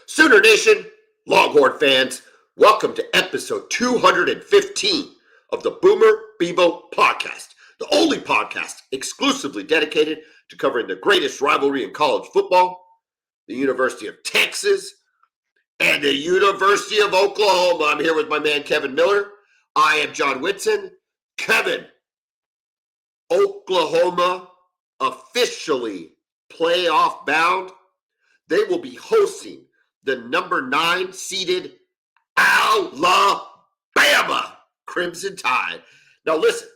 Sooner Nation, Longhorn fans, welcome to episode 215 of the Bevo Podcast, the only podcast exclusively dedicated to covering the greatest rivalry in college football, the University of Texas, and the University of Oklahoma. I'm here with my man, Kevin Miller. I am John Whitson. Kevin, Oklahoma officially playoff bound. They will be hosting the number 9 seeded Alabama Crimson Tide. Now listen,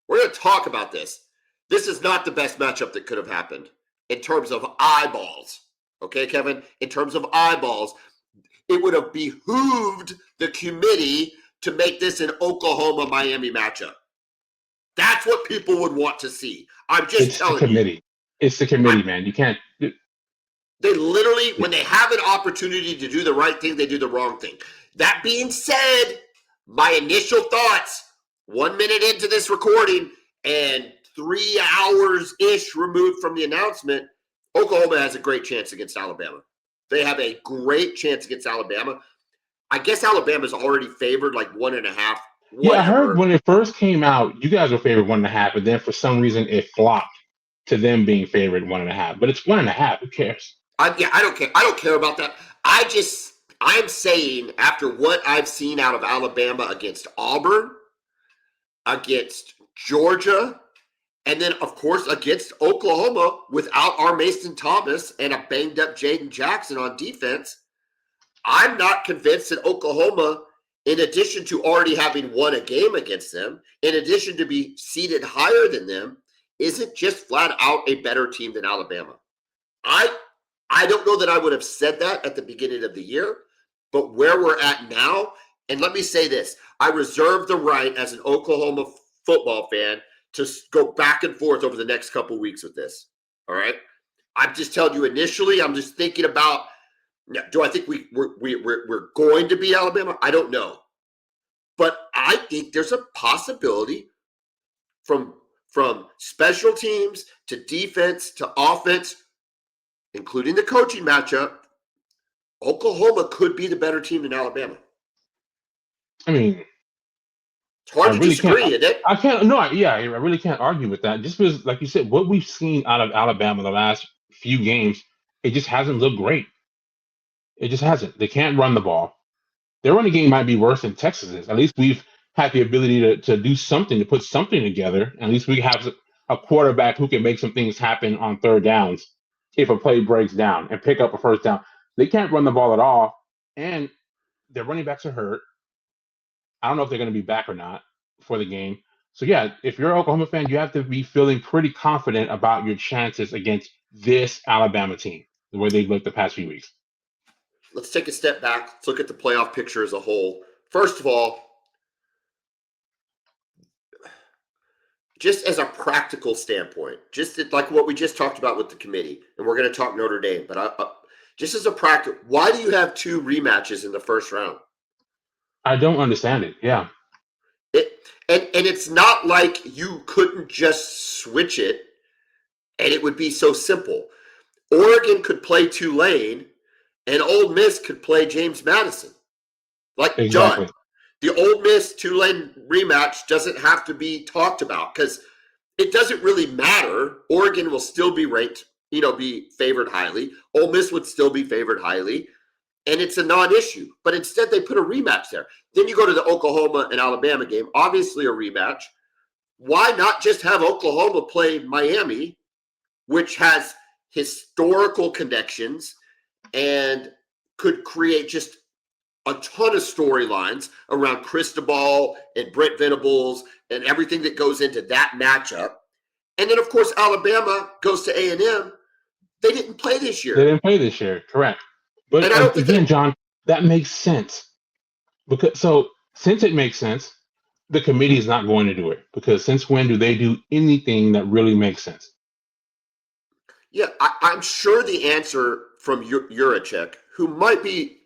we're going to talk about this. This is not the best matchup that could have happened in terms of eyeballs. Okay, Kevin? In terms of eyeballs, it would have behooved the committee to make this an Oklahoma-Miami matchup. That's what people would want to see. I'm just telling you. It's the committee. It's the committee, man. You can't. They literally, when they have an opportunity to do the right thing, they do the wrong thing. That being said, my initial thoughts, 1 minute into this recording and 3 hours-ish removed from the announcement, Oklahoma has a great chance against Alabama. They have a great chance against Alabama. I guess Alabama's already favored like 1.5. Yeah, I heard when it first came out, you guys were favored 1.5, but then for some reason it flopped to them being favored 1.5. But it's 1.5. Who cares? I don't care. I don't care about that. I'm saying after what I've seen out of Alabama against Auburn, against Georgia, and then, of course, against Oklahoma without our Mason Thomas and a banged-up Jaden Jackson on defense, I'm not convinced that Oklahoma, in addition to already having won a game against them, in addition to be seated higher than them, isn't just flat out a better team than Alabama. I don't know that I would have said that at the beginning of the year, but where we're at now, and let me say this, I reserve the right as an Oklahoma football fan to go back and forth over the next couple weeks with this, all right? I'm just telling you initially, I'm just thinking about, do I think we're going to beat Alabama? I don't know. But I think there's a possibility from special teams to defense to offense, including the coaching matchup, Oklahoma could be the better team than Alabama. I mean, it's hard to disagree, isn't it? I really can't argue with that. Just because, like you said, what we've seen out of Alabama the last few games, it just hasn't looked great. It just hasn't. They can't run the ball. Their running game might be worse than Texas's. At least we've had the ability to do something, to put something together. At least we have a quarterback who can make some things happen on third downs if a play breaks down and pick up a first down. They can't run the ball at all, and their running backs are hurt. I don't know if they're going to be back or not for the game. So, yeah, if you're an Oklahoma fan, you have to be feeling pretty confident about your chances against this Alabama team, the way they've looked the past few weeks. Let's take a step back. Let's look at the playoff picture as a whole. First of all, just as a practical standpoint, just like what we just talked about with the committee, and we're going to talk Notre Dame, but just as a practical, why do you have 2 rematches in the first round? I don't understand it. Yeah. And it's not like you couldn't just switch it and it would be so simple. Oregon could play Tulane and Ole Miss could play James Madison. Like, exactly. John, the Ole Miss Tulane rematch doesn't have to be talked about because it doesn't really matter. Oregon will still be ranked, be favored highly. Ole Miss would still be favored highly. And it's a non-issue. But instead, they put a rematch there. Then you go to the Oklahoma and Alabama game, obviously a rematch. Why not just have Oklahoma play Miami, which has historical connections and could create just a ton of storylines around Cristobal and Brent Venables and everything that goes into that matchup. And then, of course, Alabama goes to A&M. They didn't play this year. They didn't play this year, correct. But again, John, that makes sense. Since it makes sense, the committee is not going to do it. Because since when do they do anything that really makes sense? Yeah, I'm sure the answer from Juracek, who might be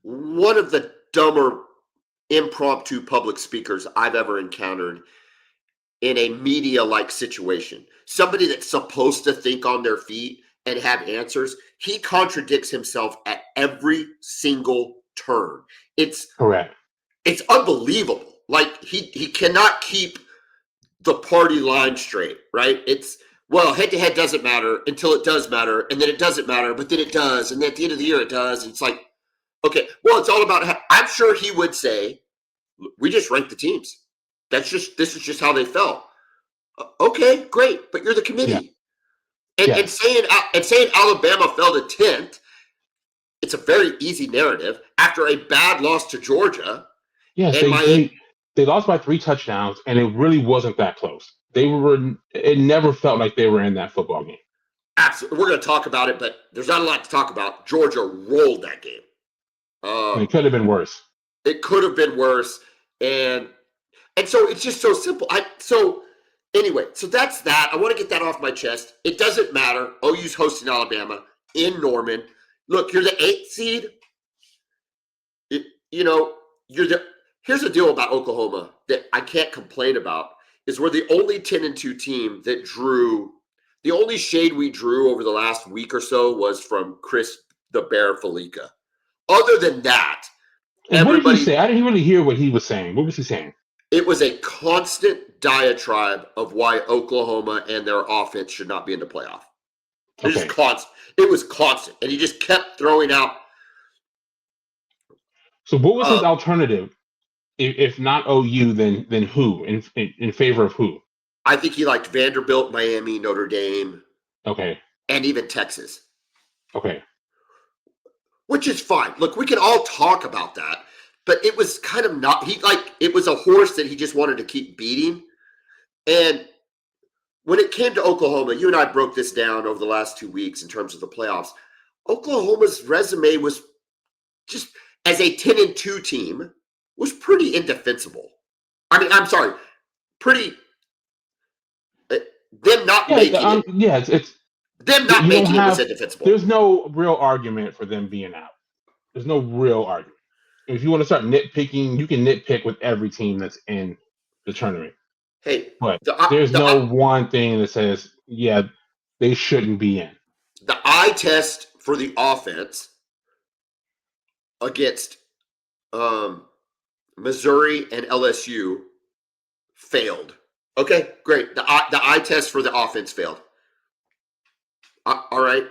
one of the dumber impromptu public speakers I've ever encountered in a media-like situation. Somebody that's supposed to think on their feet and have answers. He contradicts himself at every single turn. It's Correct. It's unbelievable. Like he cannot keep the party line straight, right? It's head to head doesn't matter until it does matter, and then it doesn't matter, but then it does, and then at the end of the year it does. And it's like, okay, well, it's all about. I'm sure he would say, we just ranked the teams. This is just how they fell. Okay, great, but you're the committee, and saying Alabama fell to 10th. It's a very easy narrative after a bad loss to Georgia. Yes, they lost by 3 touchdowns, and it really wasn't that close. It never felt like they were in that football game. Absolutely. We're going to talk about it, but there's not a lot to talk about. Georgia rolled that game. It could have been worse. It could have been worse. And so it's just so simple. So that's that. I want to get that off my chest. It doesn't matter. OU's hosting Alabama in Norman. Look, you're the 8th seed. Here's the deal about Oklahoma that I can't complain about is we're the only 10-2 team that drew. The only shade we drew over the last week or so was from Chris the Bear Felica. Other than that, what did he say? I didn't really hear what he was saying. What was he saying? It was a constant diatribe of why Oklahoma and their offense should not be in the playoff. It was constant, and he just kept throwing out. So what was his alternative? If not OU, then who? In favor of who? I think he liked Vanderbilt, Miami, Notre Dame. Okay. And even Texas. Okay. Which is fine. Look, we can all talk about that, but it was kind of not. It was a horse that he just wanted to keep beating. And when it came to Oklahoma, you and I broke this down over the last 2 weeks in terms of the playoffs. Oklahoma's resume was just, as a 10-2 team, was pretty indefensible. I mean, I'm sorry, pretty. Them not making it. Yeah, it's them not making it was indefensible. There's no real argument for them being out. There's no real argument. If you want to start nitpicking, you can nitpick with every team that's in the tournament. Hey, but there's no one thing that says, yeah, they shouldn't be in. The eye test for the offense against Missouri and LSU failed. Okay, great. The eye test for the offense failed. All right.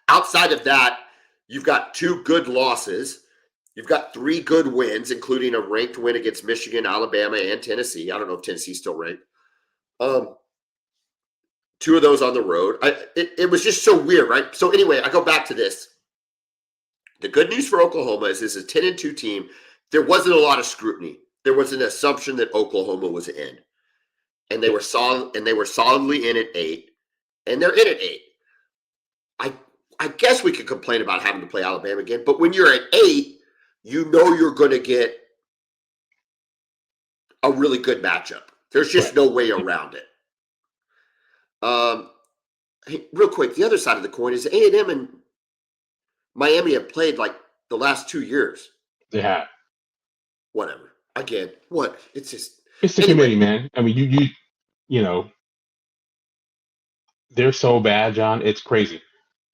Outside of that, you've got 2 good losses. You've got 3 good wins, including a ranked win against Michigan, Alabama, and Tennessee. I don't know if Tennessee's still ranked. 2 of those on the road. It was just so weird, right? So anyway, I go back to this. The good news for Oklahoma is this is a 10-2 team. There wasn't a lot of scrutiny. There was an assumption that Oklahoma was in. And they were solidly in at 8. And they're in at 8. I guess we could complain about having to play Alabama again, but when you're at 8, you know you're going to get a really good matchup. There's just no way around it. Hey, real quick, the other side of the coin is A&M and Miami have played like the last 2 years. They have. Whatever. Again, what? It's just. It's the committee, man. I mean, you know, they're so bad, John. It's crazy.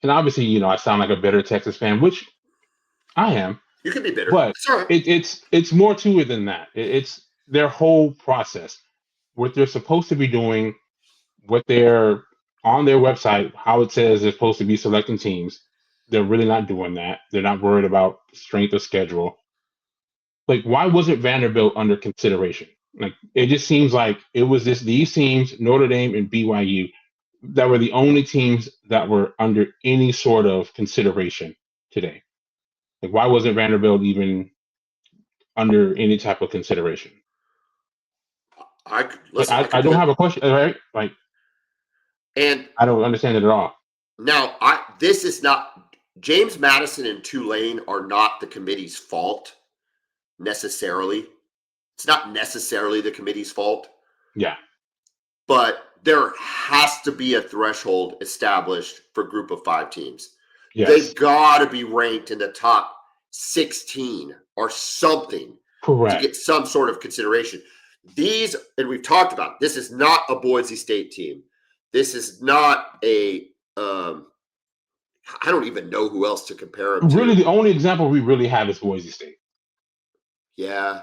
And obviously, I sound like a bitter Texas fan, which I am. You can be bitter. But it's more to it than that. It's their whole process. What they're supposed to be doing, what they're on their website, how it says they're supposed to be selecting teams. They're really not doing that. They're not worried about strength of schedule. Like, why wasn't Vanderbilt under consideration? Like, it just seems like it was these teams, Notre Dame and BYU, that were the only teams that were under any sort of consideration today. Like, why wasn't Vanderbilt even under any type of consideration? I don't have a question, right? Like, and I don't understand it at all. Now, this is not James Madison and Tulane are not the committee's fault necessarily. It's not necessarily the committee's fault. Yeah. But there has to be a threshold established for group of 5 teams. Yes. They've got to be ranked in the top 16 or something. Correct. To get some sort of consideration. These, and we've talked about, this is not a Boise State team. This is not a I don't even know who else to compare them Really, to. the only example we really have is Boise State. Yeah.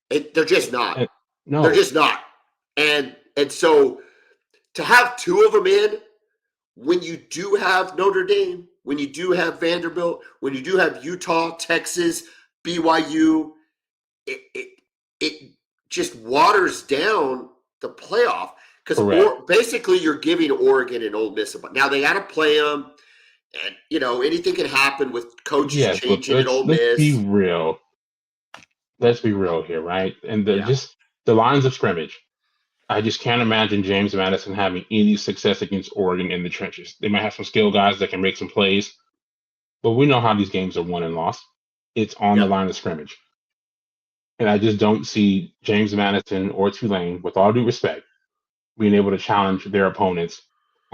They're just not. They're No, just not. And so to have two of them in, when you do have Notre Dame, when you do have Vanderbilt, when you do have Utah, Texas, BYU, it just waters down the playoff because basically you're giving Oregon and Ole Miss now they got to play them, and anything can happen with coaches changing at Ole Miss. Let's be real. Let's be real here, right? And the lines of scrimmage. I just can't imagine James Madison having any success against Oregon in the trenches. They might have some skill guys that can make some plays, but we know how these games are won and lost. It's on the line of scrimmage. And I just don't see James Madison or Tulane, with all due respect, being able to challenge their opponents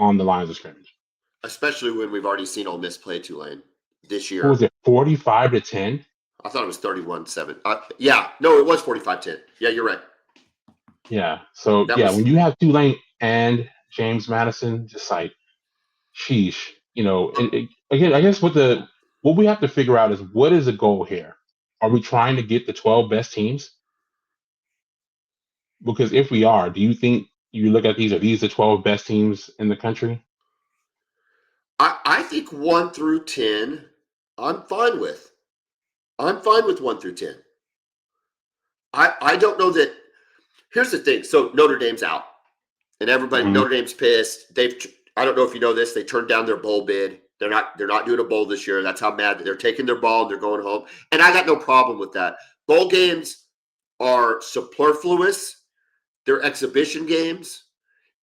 on the lines of scrimmage. Especially when we've already seen Ole Miss play Tulane this year. What was it, 45-10? I thought it was 31-7. No, it was 45-10. Yeah, you're right. Yeah. So when you have Tulane and James Madison, just like, sheesh, and again, I guess what we have to figure out is, what is the goal here? Are we trying to get the 12 best teams? Because if we are, do you think you look at are these the 12 best teams in the country? I think 1 through 10, I'm fine with. I'm fine with 1 through 10. I don't know that. Here's the thing. So Notre Dame's out, and everybody, Notre Dame's pissed. I don't know if you know this. They turned down their bowl bid. They're not doing a bowl this year. That's how mad they're taking their ball and they're going home. And I got no problem with that. Bowl games are superfluous. They're exhibition games.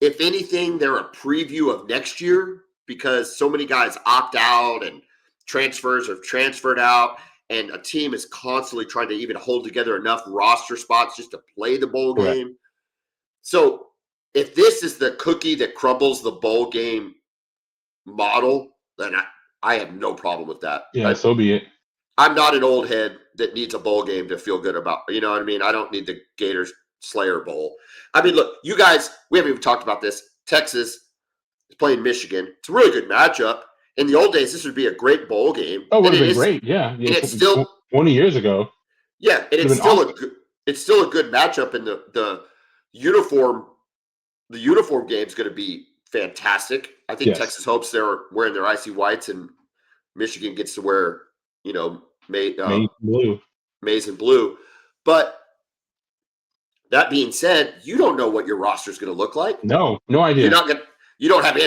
If anything, they're a preview of next year because so many guys opt out and transfers are transferred out. And a team is constantly trying to even hold together enough roster spots just to play the bowl game. So if this is the cookie that crumbles the bowl game model, then I have no problem with that. Yeah, so be it. I'm not an old head that needs a bowl game to feel good about. You know what I mean? I don't need the Gators Slayer Bowl. I mean, look, you guys, we haven't even talked about this. Texas is playing Michigan. It's a really good matchup. In the old days, this would be a great bowl game. Oh, it would have been great. Yeah. And it's still 20 years ago. Yeah, and it's still a good matchup, and the uniform game is going to be fantastic. I think Texas hopes they're wearing their icy whites, and Michigan gets to wear maize and blue. But that being said, you don't know what your roster is going to look like. No idea. You're not going to have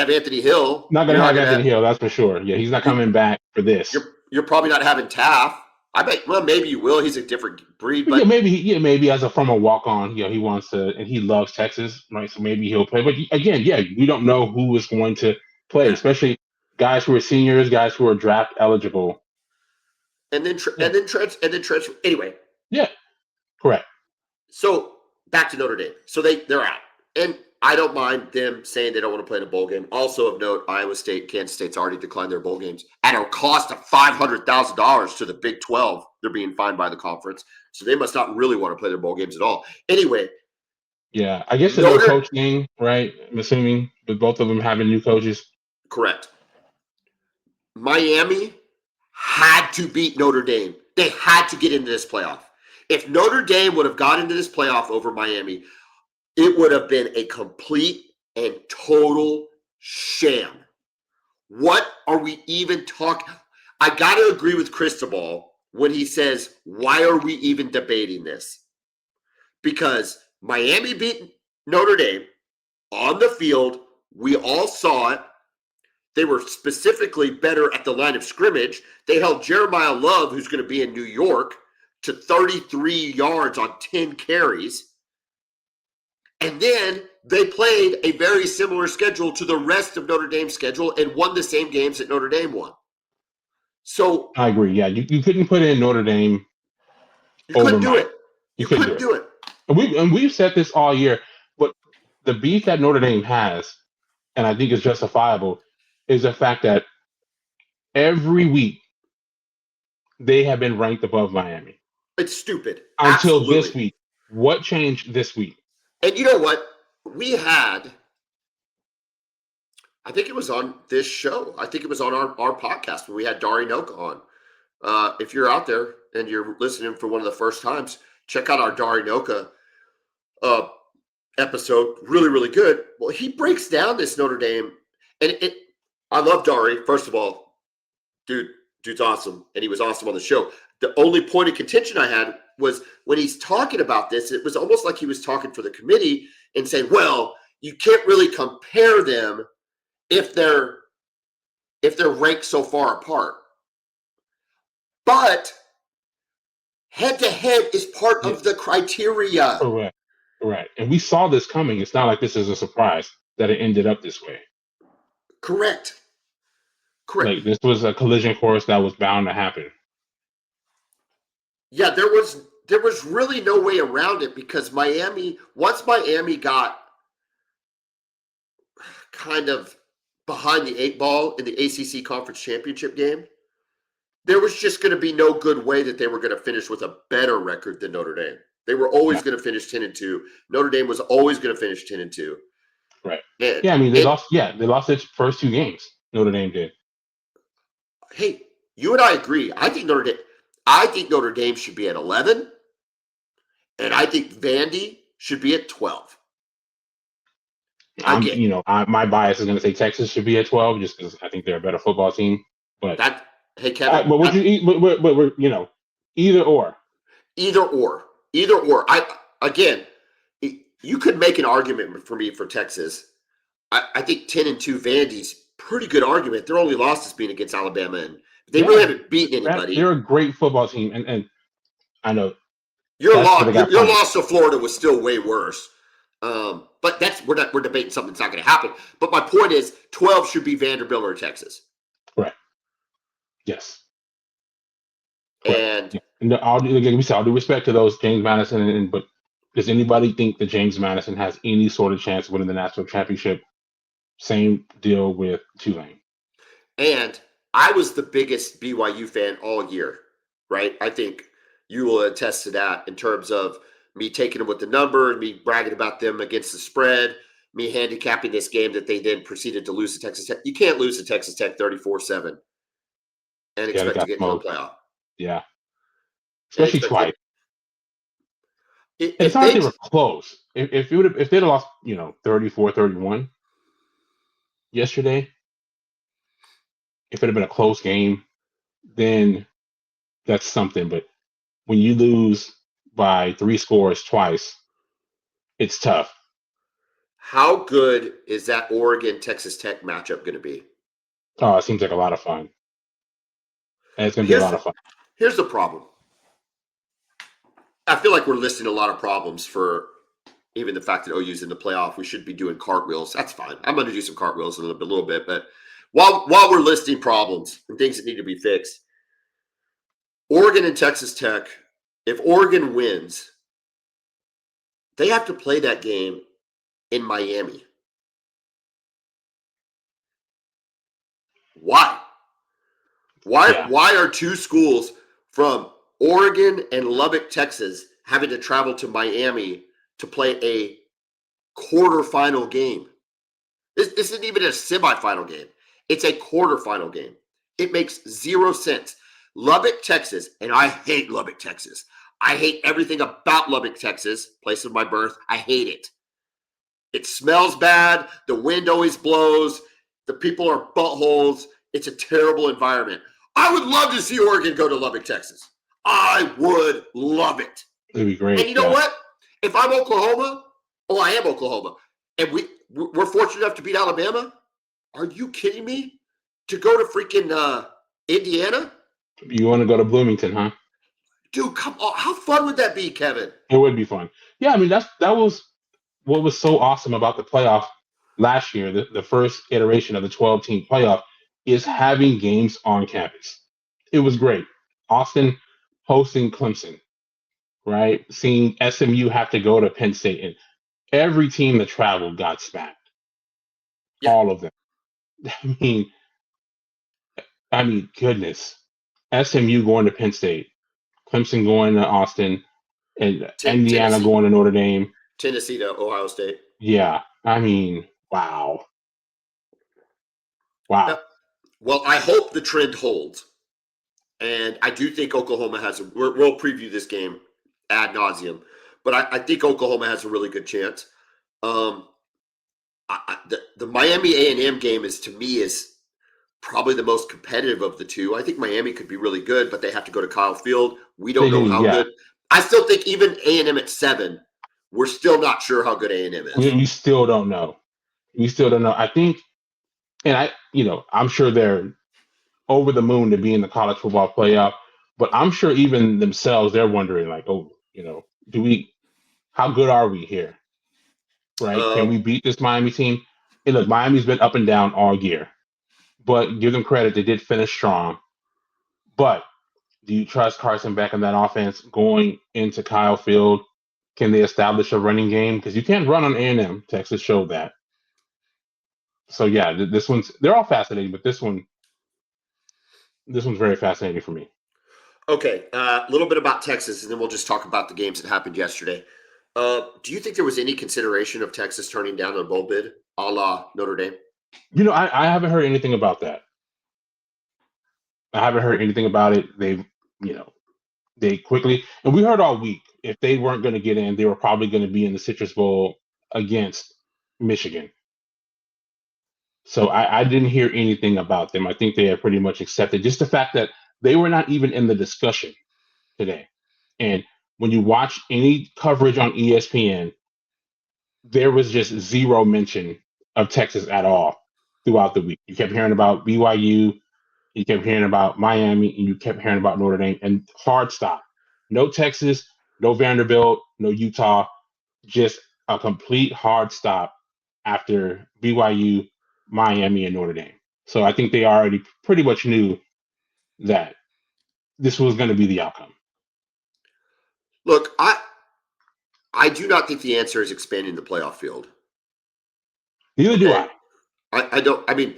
Anthony Hill. Not going to have Anthony Hill, that's for sure. Yeah, he's not coming back for this. You're probably not having Taft. I bet. Well, maybe you will. He's a different breed. But maybe from a walk-on, he wants to, and he loves Texas, right? So maybe he'll play. But again, we don't know who is going to play, especially guys who are seniors, guys who are draft eligible. And then transfer. Anyway. Yeah, correct. So back to Notre Dame. So they're out, and I don't mind them saying they don't want to play in a bowl game. Also of note, Iowa State, Kansas State's already declined their bowl games at a cost of $500,000 to the Big 12. They're being fined by the conference. So they must not really want to play their bowl games at all. Anyway. Yeah, I guess the new coach thing, right? I'm assuming with both of them having new coaches. Correct. Miami had to beat Notre Dame. They had to get into this playoff. If Notre Dame would have got into this playoff over Miami, it would have been a complete and total sham. What are we even talking? I got to agree with Cristobal when he says, why are we even debating this? Because Miami beat Notre Dame on the field. We all saw it. They were specifically better at the line of scrimmage. They held Jeremiah Love, who's going to be in New York, to 33 yards on 10 carries. And then they played a very similar schedule to the rest of Notre Dame's schedule and won the same games that Notre Dame won. So I agree. Yeah, you couldn't put in Notre Dame. You couldn't do it. You couldn't do it. And we've said this all year. But the beef that Notre Dame has, and I think is justifiable, is the fact that every week they have been ranked above Miami. It's stupid. Until this week. What changed this week? And you know what? I I think it was on this show. I think it was on our podcast when we had Dari Noka on. If you're out there and you're listening for one of the first times, check out our Dari Noka episode. Really, really good. Well, he breaks down this Notre Dame, and I love Dari. First of all, dude's awesome, and he was awesome on the show. The only point of contention I had was when he's talking about this, it was almost like he was talking for the committee and saying, well, you can't really compare them if they're ranked so far apart. But head-to-head is part of the criteria. Correct. And we saw this coming. It's not like this is a surprise that it ended up this way. Correct. Like, this was a collision course that was bound to happen. Yeah, there was really no way around it because once Miami got kind of behind the 8 ball in the ACC Conference Championship game, there was just going to be no good way that they were going to finish with a better record than Notre Dame. They were always going to finish 10-2. Notre Dame was always going to finish 10-2. Right. I mean, they lost its first 2 games. Notre Dame did. Hey, you and I agree. I think Notre Dame should be at 11, and I think Vandy should be at 12. My bias is going to say Texas should be at 12 just because I think they're a better football team. But hey, Kevin. Either or. Either or. You could make an argument for me for Texas. I think 10-2 Vandy's pretty good argument. Their only loss has been against Alabama, and they really haven't beaten anybody. They're a great football team, and I know your loss to Florida was still way worse. But we're debating something that's not going to happen. But my point is, 12 should be Vanderbilt or Texas. Right. Yes. And all due respect to those James Madison, but does anybody think that James Madison has any sort of chance of winning the national championship? Same deal with Tulane. And I was the biggest BYU fan all year, right? I think you will attest to that in terms of me taking them with the number, me bragging about them against the spread, me handicapping this game that they then proceeded to lose to Texas Tech. You can't lose to Texas Tech 34-7 and expect to get into the playoff. Yeah. Especially twice. It's not like they were close. If they'd have lost, 34-31 yesterday, if it had been a close game, then that's something. But when you lose by 3 scores twice, it's tough. How good is that Oregon-Texas Tech matchup going to be? Oh, it seems like a lot of fun. And it's going to be a lot of fun. Here's the problem. I feel like we're listing a lot of problems for even the fact that OU's in the playoff. We should be doing cartwheels. That's fine. I'm going to do some cartwheels in a little bit. But while we're listing problems and things that need to be fixed, Oregon and Texas Tech, if Oregon wins, they have to play that game in Miami. Why? Why are 2 schools from Oregon and Lubbock, Texas, having to travel to Miami to play a quarterfinal game? This isn't even a semifinal game. It's a quarterfinal game. It makes 0 sense. Lubbock, Texas, and I hate Lubbock, Texas. I hate everything about Lubbock, Texas, place of my birth. I hate it. It smells bad. The wind always blows. The people are buttholes. It's a terrible environment. I would love to see Oregon go to Lubbock, Texas. I would love it. It'd be great. And you know what? If I'm Oklahoma, I am Oklahoma, and we're fortunate enough to beat Alabama, are you kidding me? To go to freaking Indiana? You want to go to Bloomington, huh? Dude, come on. How fun would that be, Kevin? It would be fun. Yeah, I mean, that was what was so awesome about the playoff last year, the first iteration of the 12-team playoff, is having games on campus. It was great. Austin hosting Clemson, right? Seeing SMU have to go to Penn State, and every team that traveled got smacked. Yeah. All of them. I mean, goodness. SMU going to Penn State, Clemson going to Austin, and Indiana going to Notre Dame. Tennessee to Ohio State. Yeah. I mean, wow. Wow. Well, I hope the trend holds. And I do think Oklahoma has we'll preview this game ad nauseum, but I think Oklahoma has a really good chance. The Miami A&M game to me is probably the most competitive of the two. I think Miami could be really good, but they have to go to Kyle Field. We don't know how good. I still think even A&M at 7, we're still not sure how good A&M is. We still don't know. I think, and I'm sure they're over the moon to be in the college football playoff, but I'm sure even themselves, they're wondering like, how good are we here? Right? Can we beat this Miami team? And look, Miami's been up and down all year, but give them credit, they did finish strong. But do you trust Carson Beck in that offense going into Kyle Field? Can they establish a running game? Because you can't run on A&M. Texas showed that. So yeah, they're all fascinating, but this one's very fascinating for me. Okay, a little bit about Texas, and then we'll just talk about the games that happened yesterday. Do you think there was any consideration of Texas turning down a bowl bid, a la Notre Dame? I haven't heard anything about that. I haven't heard anything about it. They quickly, and we heard all week, if they weren't going to get in, they were probably going to be in the Citrus Bowl against Michigan. So I didn't hear anything about them. I think they have pretty much accepted just the fact that they were not even in the discussion today. And when you watch any coverage on ESPN, there was just zero mention of Texas at all throughout the week. You kept hearing about BYU, you kept hearing about Miami, and you kept hearing about Notre Dame, and hard stop. No Texas, no Vanderbilt, no Utah, just a complete hard stop after BYU, Miami, and Notre Dame. So I think they already pretty much knew that this was going to be the outcome. Look, I do not think the answer is expanding the playoff field. Neither do I. I don't. I mean,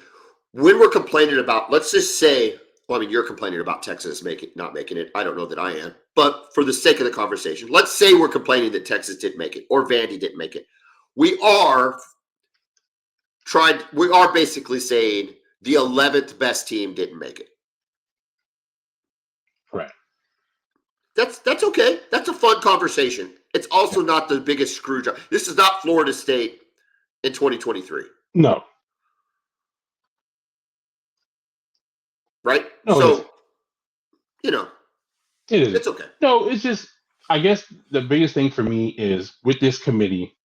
when we're complaining about, let's just say, you're complaining about Texas not making it. I don't know that I am, but for the sake of the conversation, let's say we're complaining that Texas didn't make it or Vandy didn't make it. We are basically saying the 11th best team didn't make it. Correct. That's okay. That's a fun conversation. It's also not the biggest screw job. This is not Florida State in 2023. No. Right? No, so, it is. It's okay. No, it's just, I guess the biggest thing for me is with this committee,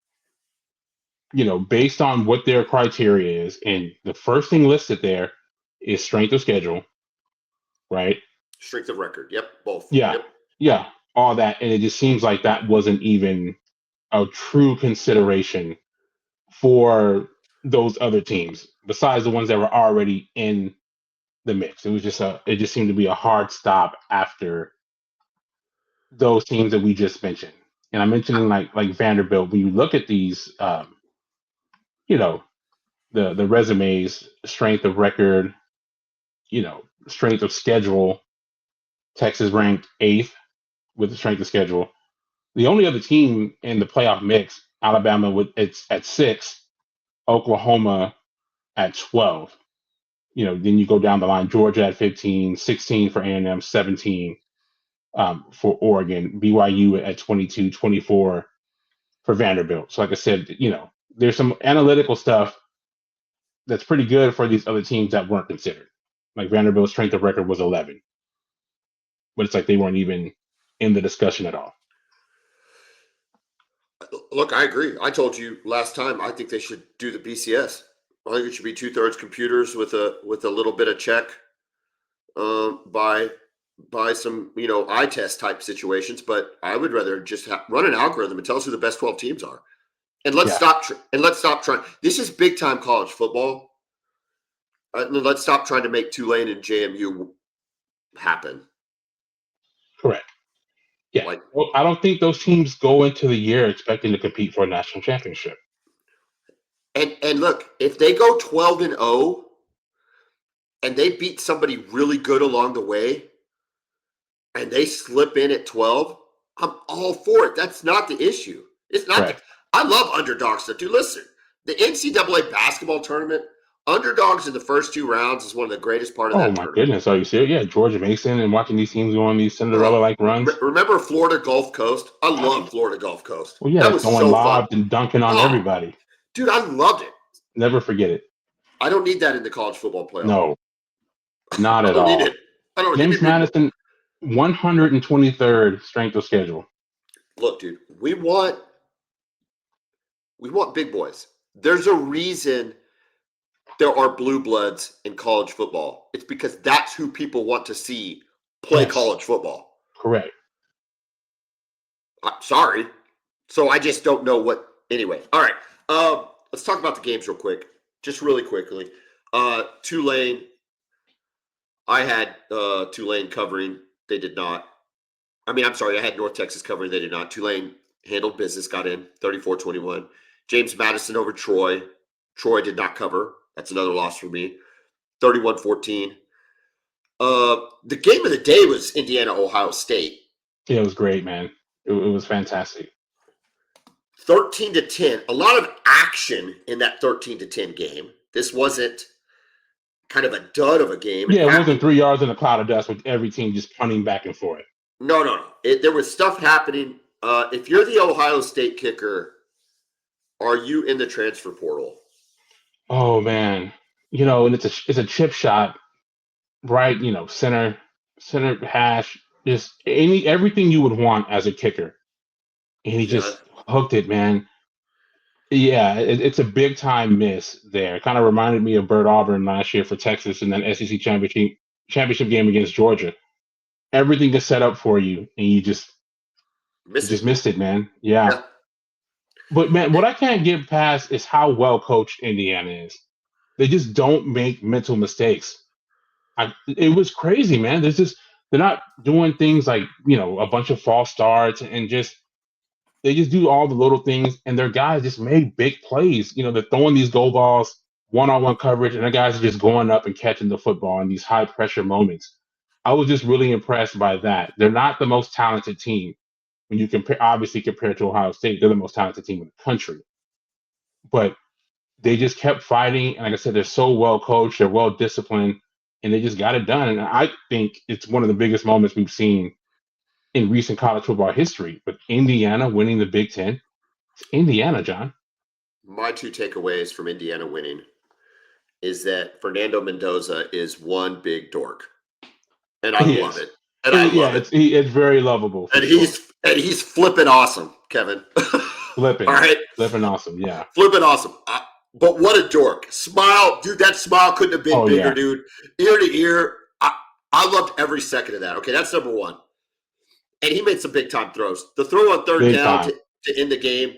based on what their criteria is, and the first thing listed there is strength of schedule, right? Strength of record. Yep, both. Yeah, yep. Yeah, all that. And it just seems like that wasn't even a true consideration for those other teams, besides the ones that were already in the mix. It just seemed to be a hard stop after those teams that we just mentioned. And I'm mentioning like Vanderbilt. When you look at these, the resumes, strength of record, strength of schedule. Texas ranked 8th with the strength of schedule. The only other team in the playoff mix, Alabama, it's at 6, Oklahoma at 12. Then you go down the line, Georgia at 15, 16 for A&M, 17 for Oregon, BYU at 22, 24 for Vanderbilt. So like I said, there's some analytical stuff that's pretty good for these other teams that weren't considered. Like Vanderbilt's strength of record was 11. But it's like they weren't even in the discussion at all. Look, I agree. I told you last time, I think they should do the BCS. I think it should be 2/3 computers with a little bit of check by some eye test type situations. But I would rather just run an algorithm and tell us who the best 12 teams are, and let's stop trying. This is big time college football. Let's stop trying to make Tulane and JMU happen. Correct. Yeah. Well, I don't think those teams go into the year expecting to compete for a national championship. And look, if they go 12-0 and they beat somebody really good along the way and they slip in at 12, I'm all for it. That's not the issue. It's not. Right. I love underdog stuff. Dude, listen, the NCAA basketball tournament underdogs in the first 2 rounds is one of the greatest part of Oh that my tournament. goodness, are you serious? Yeah, Georgia Mason and watching these teams go on these Cinderella-like runs. Remember Florida Gulf Coast? I love Florida Gulf Coast. Well, yeah, That was throwing so fun. lobs and dunking on Oh, everybody. dude, I loved it. Never forget it. I don't need that in the college football playoff. No, not I at don't all. need it. I don't James Madison, 123rd strength of schedule. Look, dude, we want big boys. There's a reason there are blue bloods in college football. It's because that's who people want to see play college football. Correct. Sorry. So I just don't know what. Anyway, all right. Let's talk about the games real quick. Just really quickly. Tulane. I had Tulane covering. They did not. I had North Texas covering. They did not. Tulane handled business, got in 34-21. James Madison over Troy. Troy did not cover. That's another loss for me. 31-14. The game of the day was Indiana-Ohio State. Yeah, it was great, man. It was fantastic. 13-10. A lot of action in that 13-10 game. This wasn't kind of a dud of a game. Yeah, it wasn't 3 yards in a cloud of dust with every team just punting back and forth. No. There was stuff happening. If you're the Ohio State kicker, are you in the transfer portal? Oh man, and it's a chip shot, right? Center hash, just everything you would want as a kicker, and he just hooked it, man. Yeah, it's a big time miss there. Kind of reminded me of Bert Auburn last year for Texas in that SEC championship game against Georgia. Everything is set up for you, and you just missed it, man. Yeah. But man, what I can't get past is how well coached Indiana is. They just don't make mental mistakes. It was crazy, man. They're not doing things like a bunch of false starts and they just do all the little things, and their guys just made big plays. They're throwing these goal balls, one-on-one coverage, and the guys are just going up and catching the football in these high pressure moments. I was just really impressed by that. They're not the most talented team when you compare to Ohio State. They're the most talented team in the country, but they just kept fighting. And like I said, they're so well coached, they're well disciplined, and they just got it done. And I think it's one of the biggest moments we've seen in recent college football history. With Indiana winning the Big Ten, it's Indiana, John. My 2 takeaways from Indiana winning is that Fernando Mendoza is one big dork, and I love it. And I love it. It's very lovable. And he's flipping awesome, Kevin. Flipping, all right, flipping awesome, yeah. Flipping awesome. But what a dork! Smile, dude. That smile couldn't have been bigger, dude. Ear to ear. I loved every second of that. Okay, that's number one. And he made some big time throws. The throw on third down to end the game.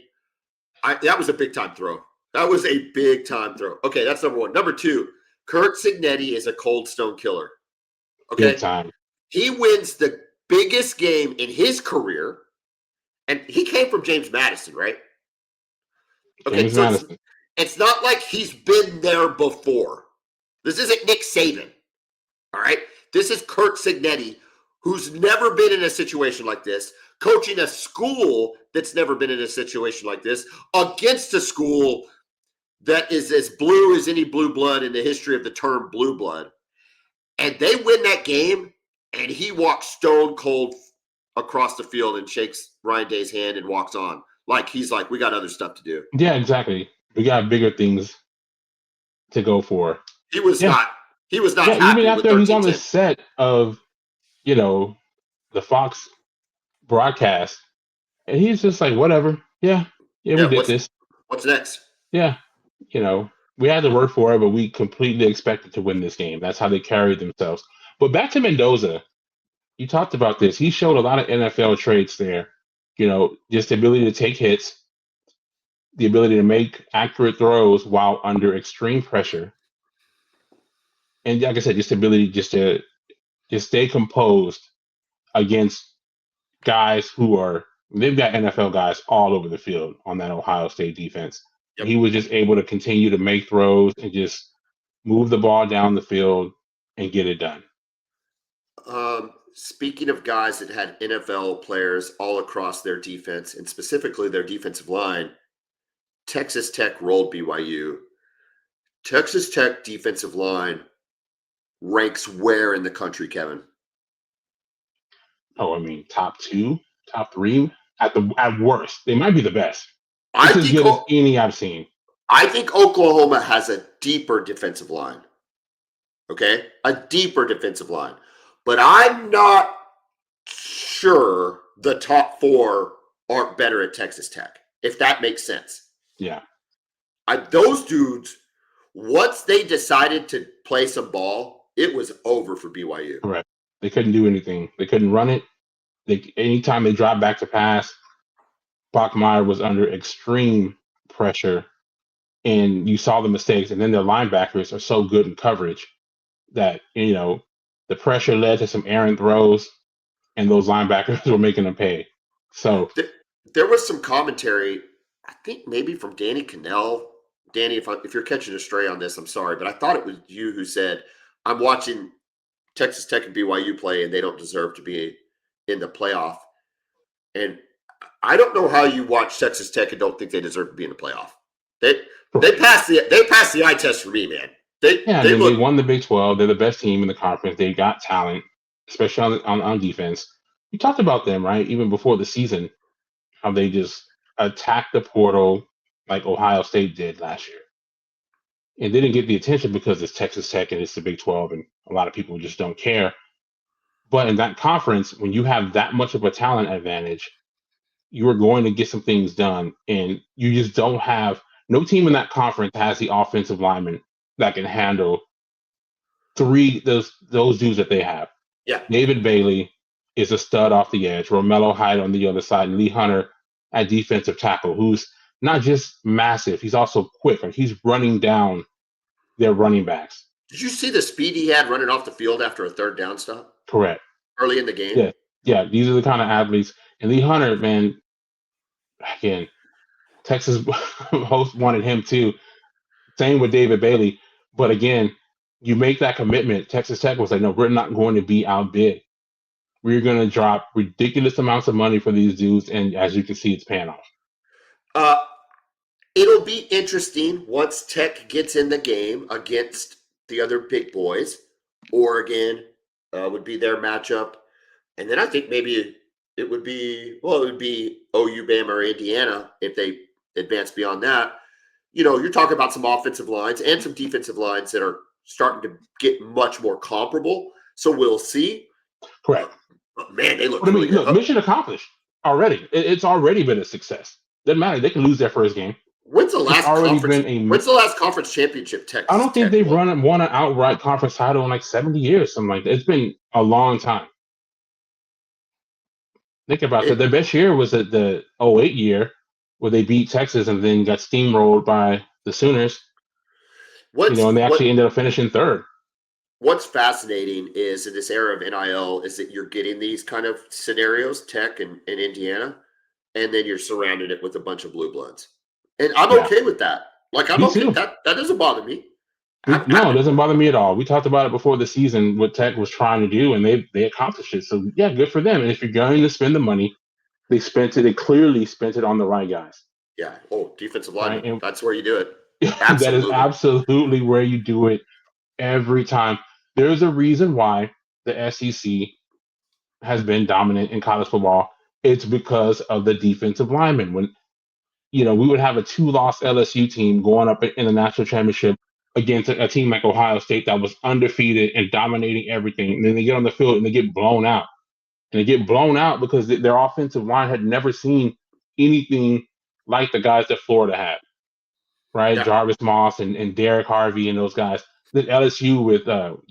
That was a big time throw. That was a big time throw. Okay, that's number one. Number 2, Curt Cignetti is a cold stone killer. Okay, big time. He wins the biggest game in his career, and he came from James Madison, right? Okay, James Madison. It's not like he's been there before. This isn't Nick Saban, all right? This is Curt Cignetti, who's never been in a situation like this, coaching a school that's never been in a situation like this, against a school that is as blue as any blue blood in the history of the term blue blood. And they win that game, and he walks stone cold across the field and shakes Ryan Day's hand and walks on. He's like, we got other stuff to do. Yeah, exactly. We got bigger things to go for. He was not happy. Even after he's on the set of, the Fox broadcast, and he's just like, whatever. Yeah, we did this. What's next? Yeah, we had to work for it, but we completely expected to win this game. That's how they carried themselves. But back to Mendoza, you talked about this. He showed a lot of NFL traits there. Just the ability to take hits, the ability to make accurate throws while under extreme pressure. And like I said, just the ability to stay composed against guys they've got NFL guys all over the field on that Ohio State defense. Yep. He was just able to continue to make throws and just move the ball down the field and get it done. Speaking of guys that had NFL players all across their defense, and specifically their defensive line, Texas Tech rolled BYU Texas Tech defensive line ranks where in the country, Kevin? Oh, I mean, top 2, top 3 at worst. They might be the best. I It's as think good as any I've seen. I think Oklahoma has a deeper defensive line. Okay? A deeper defensive line. But I'm not sure the top 4 aren't better at Texas Tech, if that makes sense. Yeah. Those dudes, once they decided to play some ball, it was over for BYU. Correct. They couldn't do anything. They couldn't run it. Anytime they dropped back to pass, Bachmeier was under extreme pressure, and you saw the mistakes. And then their linebackers are so good in coverage that, the pressure led to some errant throws, and those linebackers were making them pay. So there was some commentary, I think maybe from Danny Cannell. Danny, if you're catching a stray on this, I'm sorry, but I thought it was you who said, I'm watching Texas Tech and BYU play, and they don't deserve to be in the playoff. And I don't know how you watch Texas Tech and don't think they deserve to be in the playoff. They passed the eye test for me, man. They won the Big 12. They're the best team in the conference. They got talent, especially on defense. We talked about them, right? Even before the season, how they just attacked the portal like Ohio State did last year. And they didn't get the attention because it's Texas Tech and it's the Big 12, and a lot of people just don't care. But in that conference, when you have that much of a talent advantage, you are going to get some things done. And you just don't have – no team in that conference has the offensive lineman that can handle those dudes that they have. Yeah. David Bailey is a stud off the edge. Romello Hyde on the other side, and Lee Hunter at defensive tackle, who's not just massive, he's also quick. Like, he's running down their running backs. Did you see the speed he had running off the field after a third down stop? Correct. Early in the game? Yeah. These are the kind of athletes. And Lee Hunter, man, again, Texas host wanted him too. Same with David Bailey. But again, you make that commitment. Texas Tech was like, no, we're not going to be outbid. We're going to drop ridiculous amounts of money for these dudes. And as you can see, it's paying off. It'll be interesting once Tech gets in the game against the other big boys. Oregon would be their matchup. And then I think maybe it would be OU, Bama, or Indiana if they advance beyond that. You're talking about some offensive lines and some defensive lines that are starting to get much more comparable. So we'll see. Correct. But man, they look really good. Mission accomplished already. It's already been a success. Doesn't matter. They can lose their first game. When's the last conference championship Tech? I don't think they've won an outright conference title in like 70 years, something like that. It's been a long time. Think about that. Their best year was the 08 year where they beat Texas and then got steamrolled by the Sooners. And they actually ended up finishing third. What's fascinating is in this era of NIL is that you're getting these kind of scenarios, Tech and Indiana, and then you're surrounding it with a bunch of blue bloods. And I'm okay with that. Like, I'm okay. That doesn't bother me. No, it doesn't bother me at all. We talked about it before the season, what Tech was trying to do, and they accomplished it. So, yeah, good for them. And if you're going to spend the money, they clearly spent it on the right guys. Yeah. Oh, defensive line. Right? That's where you do it. That is absolutely where you do it every time. There's a reason why the SEC has been dominant in college football. It's because of the defensive linemen. When we would have a 2-loss LSU team going up in the national championship against a team like Ohio State that was undefeated and dominating everything. And then they get on the field and they get blown out. And they get blown out because their offensive line had never seen anything like the guys that Florida had, right? Yeah. Jarvis Moss and Derek Harvey and those guys. The LSU with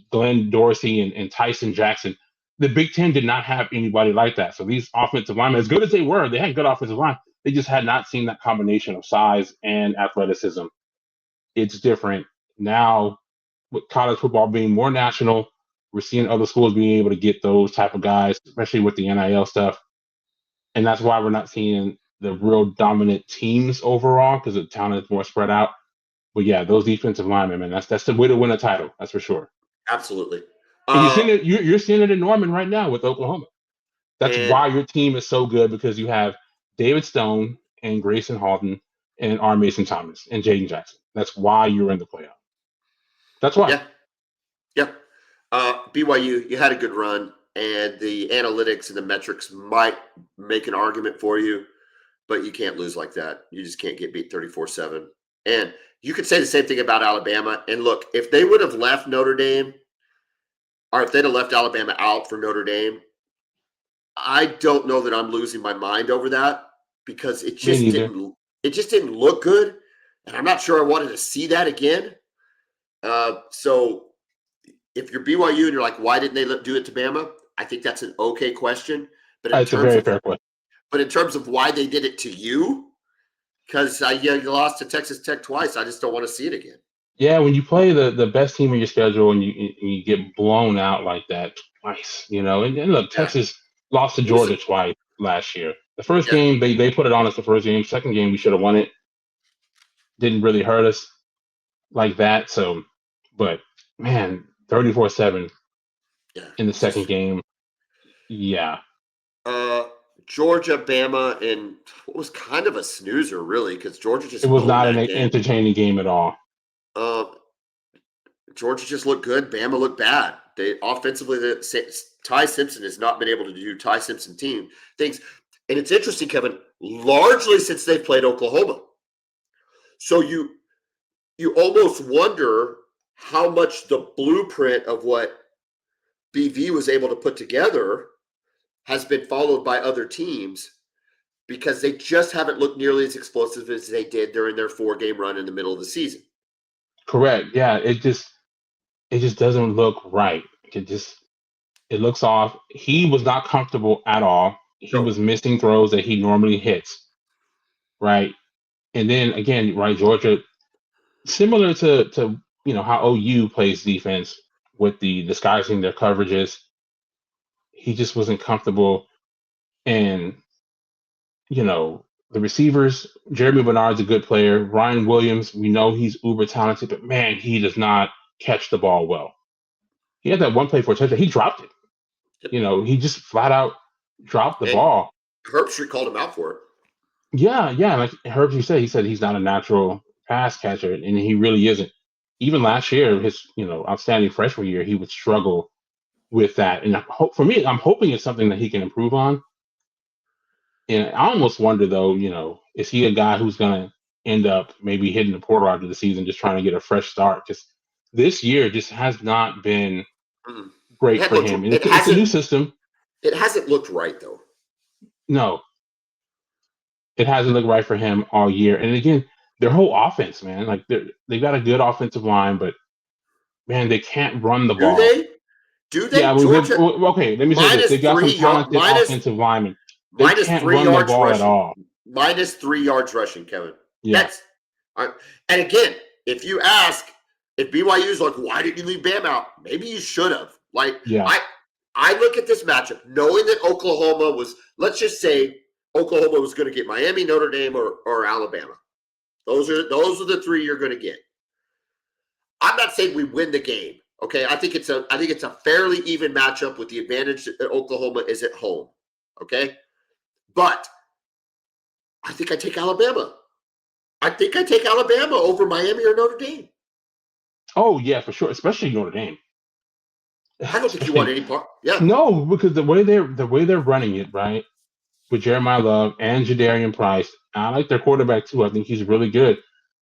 Glenn Dorsey and Tyson Jackson. The Big Ten did not have anybody like that. So these offensive linemen, as good as they were, they had good offensive line. They just had not seen that combination of size and athleticism. It's different. Now, with college football being more national, we're seeing other schools being able to get those type of guys, especially with the NIL stuff. And that's why we're not seeing the real dominant teams overall, because the talent is more spread out. But yeah, those defensive linemen, man, that's the way to win a title. That's for sure. Absolutely. And you're seeing it in Norman right now with Oklahoma. That's why your team is so good, because you have David Stone and Grayson Halton and R. Mason Thomas and Jaden Jackson. That's why you're in the playoff. That's why. Yeah. Yep. BYU, you had a good run, and the analytics and the metrics might make an argument for you, but you can't lose like that. You just can't get beat 34-7. And you could say the same thing about Alabama. And look, if they would have left Notre Dame, or if they'd have left Alabama out for Notre Dame, I don't know that I'm losing my mind over that, because it Me just neither. didn't look good, and I'm not sure I wanted to see that again. So if you're BYU and you're like, why didn't they do it to Bama? I think that's an okay question. But It's a very fair question. But in terms of why they did it to you, because you lost to Texas Tech twice, I just don't want to see it again. Yeah, when you play the best team in your schedule and you get blown out like that twice, and look, Yeah. Texas lost to Georgia twice last year. The first Yeah. game, they put it on us the first game. Second game, we should have won it. Didn't really hurt us like that. So, but man, 34-7 in the second game. Yeah. Georgia, Bama, and what was kind of a snoozer, really, because Georgia just It was not an that game. entertaining game at all. Georgia just looked good. Bama looked bad. They offensively, Ty Simpson has not been able to do Ty Simpson team things. And it's interesting, Kevin, largely since they've played Oklahoma. So you almost wonder how much the blueprint of what BV was able to put together has been followed by other teams, because they just haven't looked nearly as explosive as they did during their 4-game run in the middle of the season. Correct. Yeah, it just doesn't look right. It looks off. He was not comfortable at all. He was missing throws that he normally hits. Right. And then again, right, Georgia, similar to how OU plays defense with the disguising their coverages. He just wasn't comfortable. And the receivers, Jeremy Bernard's a good player. Ryan Williams, we know he's uber talented, but man, he does not catch the ball well. He had that one play for a touchdown. He dropped it. He just flat out dropped the ball. Herbstreit called him out for it. Yeah. Like Herbstreit said, he said he's not a natural pass catcher, and he really isn't. Even last year, his outstanding freshman year, he would struggle with that. And for me, I'm hoping it's something that he can improve on. And I almost wonder, though, is he a guy who's going to end up maybe hitting the portal after the season, just trying to get a fresh start? Just this year just has not been great for him. And it's a new system. It hasn't looked right, though. No. It hasn't looked right for him all year. And again, their whole offense, man, like they've got a good offensive line, but man, they can't run the ball. Do they? Yeah, okay. Let me say this: they got some talented offensive linemen. They can't run the ball rushing. At all. Minus 3 yards rushing, Kevin. Yeah. And again, if you ask, if BYU's like, why didn't you leave Bam out? Maybe you should have. I look at this matchup knowing that Oklahoma was, let's just say Oklahoma was going to get Miami, Notre Dame, or Alabama. Those are the 3 you're going to get. I'm not saying we win the game. Okay, I think it's a fairly even matchup with the advantage that Oklahoma is at home. Okay, but I think I take Alabama. I think I take Alabama over Miami or Notre Dame. Oh yeah, for sure, especially Notre Dame. I don't think you want any part. Yeah. No, because the way they're running it, right, with Jeremiah Love and Jadarian Price, I like their quarterback too. I think he's really good,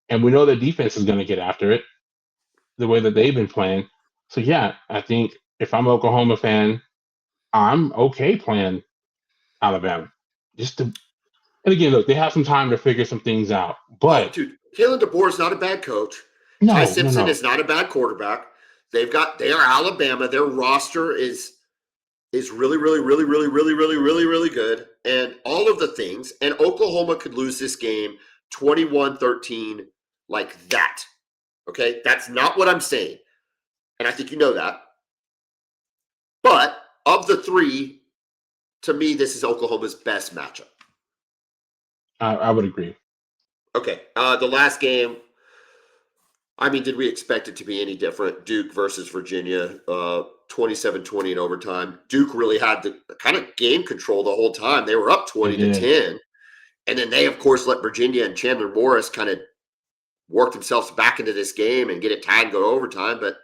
and we know their defense is going to get after it, the way that they've been playing. So yeah, I think if I'm an Oklahoma fan, I'm okay playing Alabama. And again, look, they have some time to figure some things out. But dude, Kalen DeBoer is not a bad coach. Ty Simpson is not a bad quarterback. They are Alabama. Their roster is really, really, really, really, really, really, really, really good. And all of the things. And Oklahoma could lose this game 21-13 like that. Okay? That's not what I'm saying. And I think you know that. But of the 3, to me, this is Oklahoma's best matchup. I would agree. Okay. The last game, I mean, did we expect it to be any different? Duke versus Virginia, 27-20 in overtime. Duke really had the kind of game control the whole time. They were up 20-10. And then they, of course, let Virginia and Chandler Morris kind of work themselves back into this game and get it tied and go to overtime. But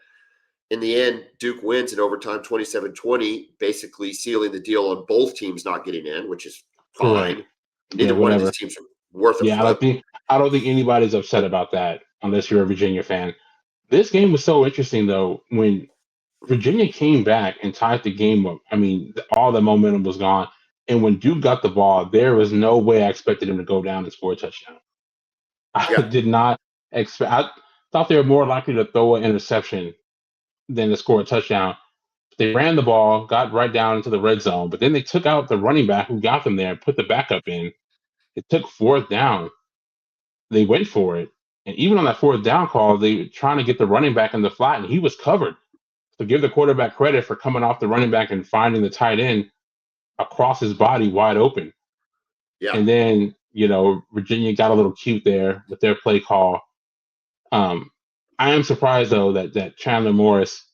in the end, Duke wins in overtime 27-20, basically sealing the deal on both teams not getting in, which is fine. Correct. Neither one of these teams are worth a Yeah, flip. I don't think anybody's upset about that unless you're a Virginia fan. This game was so interesting though when Virginia came back and tied the game up. I mean, all the momentum was gone. And when Duke got the ball, there was no way I expected him to go down and score a touchdown. I Yeah. did not expect. I thought they were more likely to throw an interception than to score a touchdown. They ran the ball, got right down into the red zone, but then they took out the running back who got them there and put the backup in. It took fourth down. They went for it. And even on that fourth down call, they were trying to get the running back in the flat, and he was covered. So give the quarterback credit for coming off the running back and finding the tight end across his body wide open. Yeah. And then, Virginia got a little cute there with their play call. I am surprised, though, that Chandler Morris,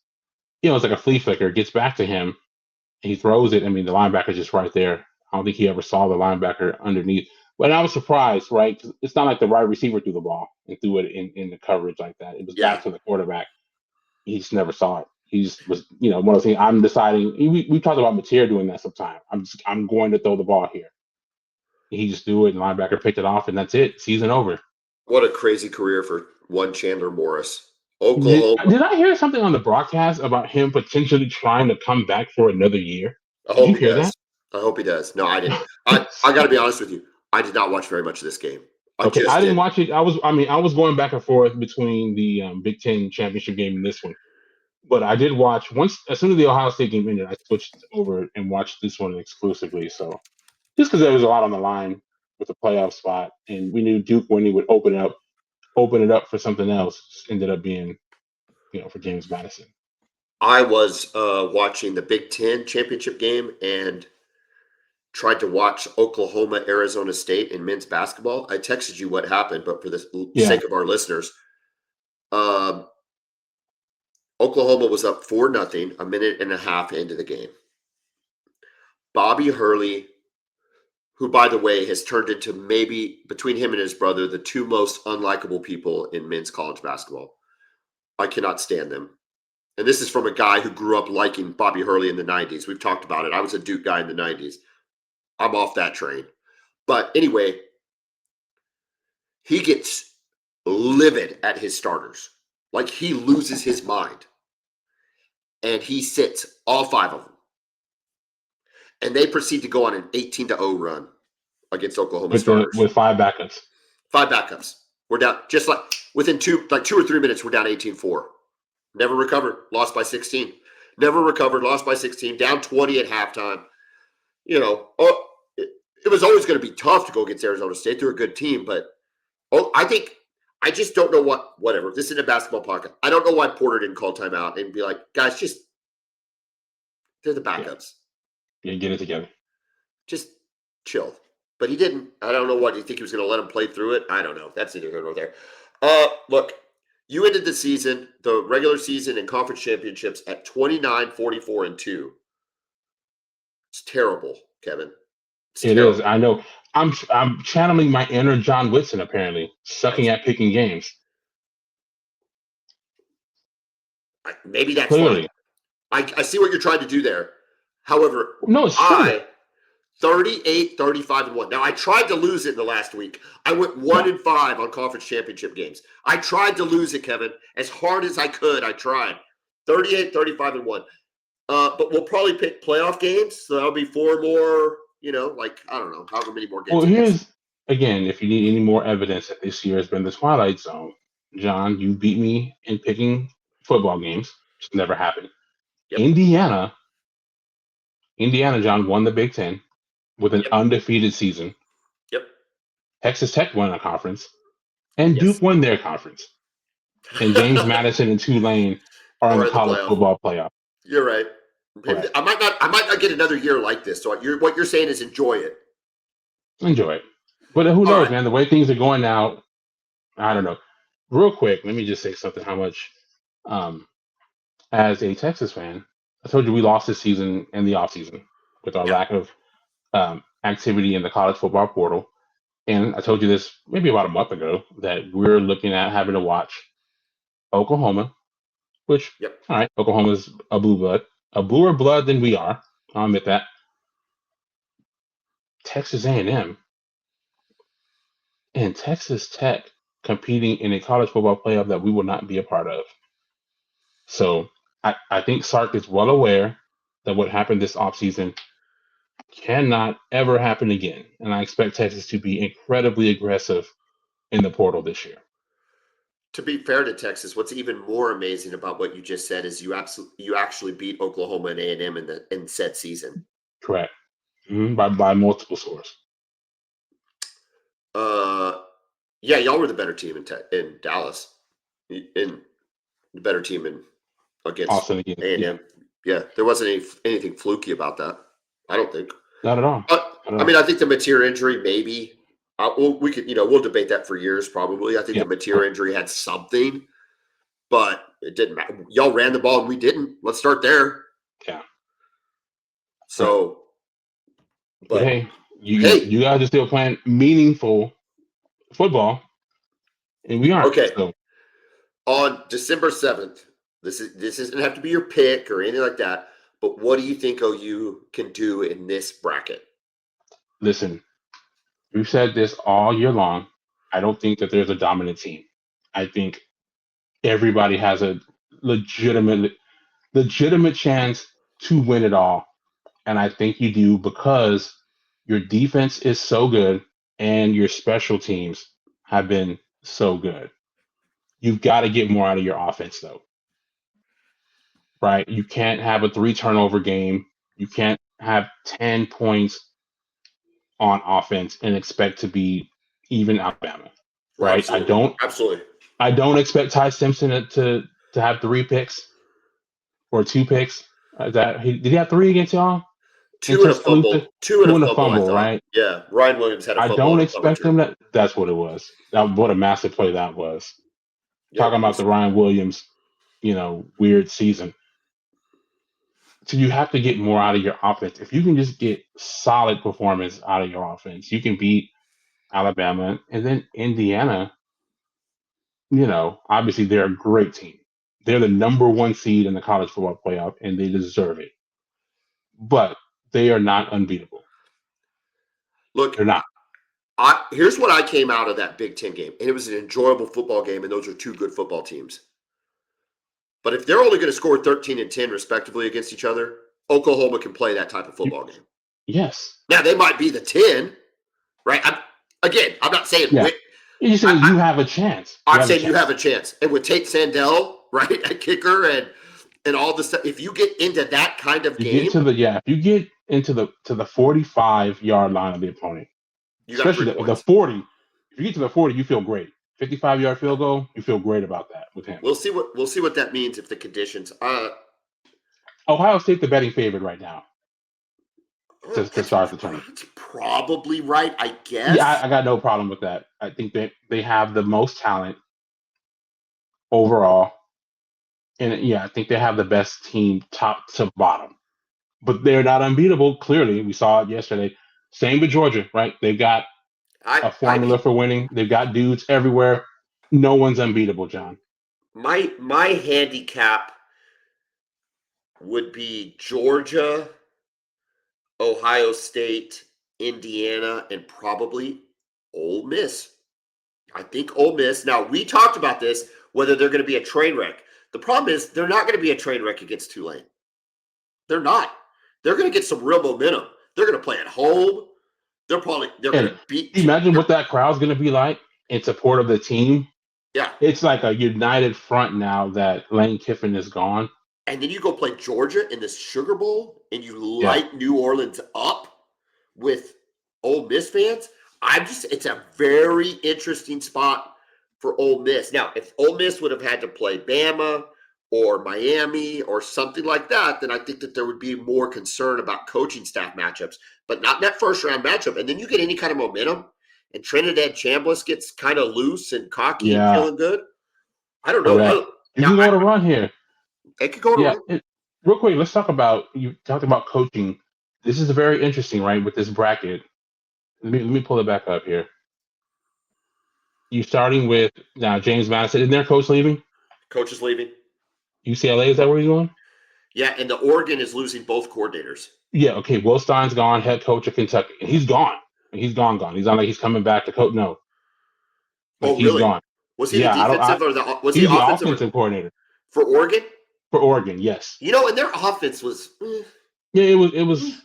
it's like a flea flicker, gets back to him. He throws it. I mean, the linebacker's just right there. I don't think he ever saw the linebacker underneath. But I was surprised, right? 'Cause it's not like the wide receiver threw the ball and threw it in the coverage like that. It was back to the quarterback. He just never saw it. He just was, one of those things. I'm deciding. We talked about Mateer doing that sometimes. I'm going to throw the ball here. He just threw it, and the linebacker picked it off, and that's it. Season over. What a crazy career for one Chandler Morris. Oklahoma. Did I hear something on the broadcast about him potentially trying to come back for another year? I Did hope you he hear does. that? I hope he does. No, I didn't. I got to be honest with you. I did not watch very much of this game. I didn't watch it. I was going back and forth between the Big Ten championship game and this one, but I did watch as soon as the Ohio State game ended. I switched over and watched this one exclusively. So just because there was a lot on the line with the playoff spot, and we knew Duke when he would open it up for something else, just ended up being, for James Madison. I was watching the Big Ten championship game and tried to watch Oklahoma, Arizona State in men's basketball. I texted you what happened, but for the sake of our listeners, Oklahoma was up 4-0, a minute and a half into the game. Bobby Hurley, who, by the way, has turned into maybe, between him and his brother, the two most unlikable people in men's college basketball. I cannot stand them. And this is from a guy who grew up liking Bobby Hurley in the 90s. We've talked about it. I was a Duke guy in the 90s. I'm off that train. But anyway, he gets livid at his starters. Like he loses his mind. And he sits all five of them. And they proceed to go on an 18-0 run against Oklahoma starters. With 5 backups. 5 backups. We're down, just like within 2 or 3 minutes, we're down 18-4. Never recovered, lost by 16. Never recovered, lost by 16, down 20 at halftime. It was always going to be tough to go against Arizona State. They're a good team, but I just don't know whatever. This is a basketball podcast. I don't know why Porter didn't call timeout and be like, guys, they're the backups. Yeah, get it together. Just chill. But he didn't. I don't know what. You think he was going to let him play through it? I don't know. That's neither here nor there. Look, you ended the season, the regular season and conference championships at 29, 44, and 2. It's terrible, Kevin. It is. I know. I'm channeling my inner John Whitson, apparently, sucking at picking games. Maybe that's fine. I see what you're trying to do there. However, no, it's true. 38, 35, and 1. Now, I tried to lose it in the last week. I went 1-5 on conference championship games. I tried to lose it, Kevin, as hard as I could. I tried. 38, 35, and 1. But we'll probably pick playoff games. So that'll be 4 more, I don't know, however many more games. Well, here's, again, if you need any more evidence that this year has been the Twilight Zone, John, you beat me in picking football games, which never happened. Yep. Indiana, John, won the Big Ten with an undefeated season. Yep. Texas Tech won a conference, and Duke won their conference. And James Madison and Tulane are in the college football playoff. You're right. I might not get another year like this. So what you're saying is enjoy it. Enjoy it. But who knows, man? The way things are going now, I don't know. Real quick, let me just say something. How much, as a Texas fan, I told you we lost this season in the offseason with our lack of activity in the college football portal. And I told you this maybe about a month ago that we're looking at having to watch Oklahoma, which, Yep. all right, Oklahoma's a blue blood, a bluer blood than we are. I'll admit that. Texas A&M and Texas Tech competing in a college football playoff that we will not be a part of. So I think Sark is well aware that what happened this offseason cannot ever happen again. And I expect Texas to be incredibly aggressive in the portal this year. To be fair to Texas, what's even more amazing about what you just said is you actually beat Oklahoma and A&M in said season. Correct. By multiple scores. Yeah, y'all were the better team in Dallas, in the better team against Austin again. A&M. Yeah, there wasn't anything fluky about that. I don't think. Not at all. I mean, I think the Mateer injury maybe. We could, we'll debate that for years probably. I think the Mateer injury had something, but it didn't matter. Y'all ran the ball and we didn't. Let's start there. Yeah. So, but hey, you guys are still playing meaningful football, and we aren't. Okay. So. On December 7th, this doesn't have to be your pick or anything like that, but what do you think OU can do in this bracket? Listen, we've said this all year long. I don't think that there's a dominant team. I think everybody has a legitimate chance to win it all. And I think you do because your defense is so good and your special teams have been so good. You've got to get more out of your offense, though. Right? You can't have a 3 turnover game. You can't have 10 points on offense and expect to be even Alabama. Right? Absolutely. I don't expect Ty Simpson to have 3 picks or 2 picks. Did he have 3 against y'all? 2 and a fumble. 2 and a fumble, right? Yeah. Ryan Williams had a fumble. I don't expect them that. That's what it was. What a massive play that was. Yeah, talking about the Ryan Williams, weird season. So you have to get more out of your offense. If you can just get solid performance out of your offense, you can beat Alabama. And then Indiana, obviously they're a great team. They're the number 1 seed in the college football playoff, and they deserve it. But they are not unbeatable. Look, they're not. Here's what I came out of that Big Ten game, and it was an enjoyable football game, and those are 2 good football teams. But if they're only going to score 13 and 10 respectively against each other, Oklahoma can play that type of football game. Yes. Now, they might be the 10, right? I'm not saying You're just saying you have a chance. I'm saying you have a chance. And with Tate Sandell, right, at kicker and all the stuff, if you get into that kind of game. If you get into the 45-yard line of the opponent, especially the 40, if you get to the 40, you feel great. 55-yard field goal, you feel great about that with him. We'll see what that means if the conditions. Ohio State the betting favorite right now to start the tournament. That's probably right, I guess. Yeah, I got no problem with that. I think they have the most talent overall, and I think they have the best team top to bottom. But they're not unbeatable. Clearly, we saw it yesterday. Same with Georgia, right? They've got a formula for winning. They've got dudes everywhere. No one's unbeatable, John. My handicap would be Georgia, Ohio State, Indiana, and probably Ole Miss. I think Ole Miss. Now, we talked about this, whether they're going to be a train wreck. The problem is they're not going to be a train wreck against Tulane. They're not. They're going to get some real momentum. They're going to play at home. They're going to beat. Imagine what that crowd's going to be like in support of the team. Yeah. It's like a united front now that Lane Kiffin is gone. And then you go play Georgia in this Sugar Bowl and you light New Orleans up with Ole Miss fans. It's a very interesting spot for Ole Miss. Now, if Ole Miss would have had to play Bama or Miami or something like that, then I think that there would be more concern about coaching staff matchups, but not in that first round matchup. And then you get any kind of momentum and Trinidad Chambliss gets kind of loose and cocky and feeling good. I don't know. You can go to run here. It could go to run. Real quick, let's talk about, you talked about coaching. This is very interesting, right, with this bracket. Let me pull it back up here. You starting with now James Madison. Isn't their coach leaving? Coach is leaving. UCLA, is that where he's going? Yeah, and the Oregon is losing both coordinators. Yeah, okay. Will Stein's gone, head coach of Kentucky. And he's gone. He's gone. He's not like he's coming back to coach. No. Like Oh, he's really? gone. Was he the Yeah, defensive or the was he he's the offensive coordinator for Oregon? for Oregon, yes. And their offense was Yeah, it was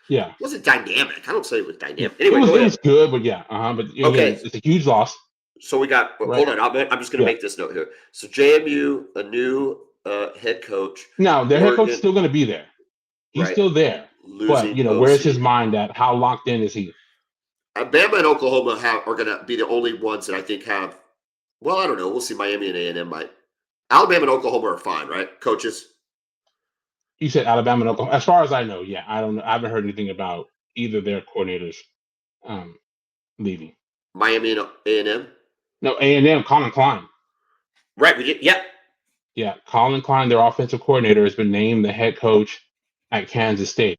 yeah. wasn't dynamic. I don't say it was dynamic. It Anyway, was go ahead. good, but yeah, but again, Okay. it's a huge loss. So we got. Right. Hold on, I'm just going to make this note here. So JMU, a new head coach. Now their head coach is still going to be there. He's still there. Losing but where's his mind at? How locked in is he? Bama and Oklahoma are going to be the only ones that I think have. Well, I don't know. We'll see. Miami and A&M might. Alabama and Oklahoma are fine, right? Coaches. You said Alabama and Oklahoma. As far as I know, yeah. I don't know. I haven't heard anything about either of their coordinators leaving. Miami and A&M. No, A&M. Colin Klein. Right. We did. Yeah. Yeah, Colin Klein, their offensive coordinator, has been named the head coach at Kansas State.